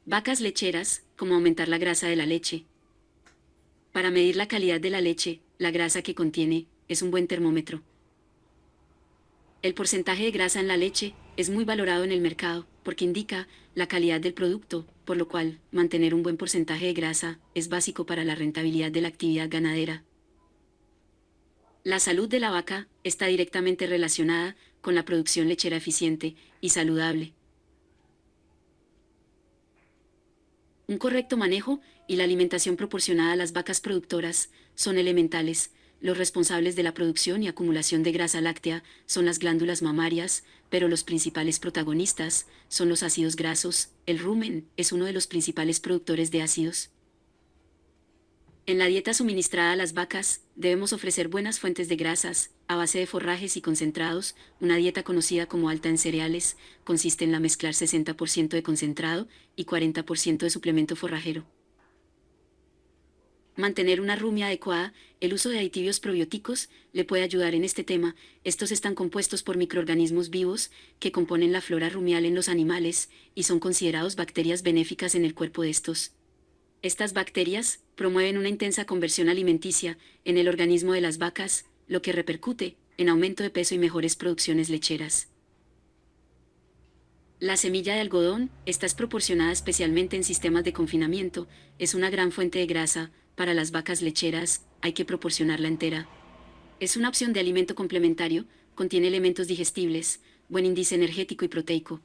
Vacas lecheras, cómo aumentar la grasa de la leche. Para medir la calidad de la leche, la grasa que contiene es un buen termómetro. El porcentaje de grasa en la leche es muy valorado en el mercado porque indica la calidad del producto, por lo cual mantener un buen porcentaje de grasa es básico para la rentabilidad de la actividad ganadera. La salud de la vaca está directamente relacionada con la producción lechera eficiente y saludable. Un correcto manejo y la alimentación proporcionada a las vacas productoras son elementales. Los responsables de la producción y acumulación de grasa láctea son las glándulas mamarias, pero los principales protagonistas son los ácidos grasos. El rumen es uno de los principales productores de ácidos. En la dieta suministrada a las vacas, debemos ofrecer buenas fuentes de grasas, a base de forrajes y concentrados. Una dieta conocida como alta en cereales consiste en la mezclar 60% de concentrado y 40% de suplemento forrajero. Mantener una rumia adecuada, el uso de aditivos probióticos le puede ayudar en este tema. Estos están compuestos por microorganismos vivos que componen la flora rumial en los animales y son considerados bacterias benéficas en el cuerpo de estos. Estas bacterias promueven una intensa conversión alimenticia en el organismo de las vacas, lo que repercute en aumento de peso y mejores producciones lecheras. La semilla de algodón, esta es proporcionada especialmente en sistemas de confinamiento, es una gran fuente de grasa. Para las vacas lecheras, hay que proporcionarla entera. Es una opción de alimento complementario, contiene elementos digestibles, buen índice energético y proteico,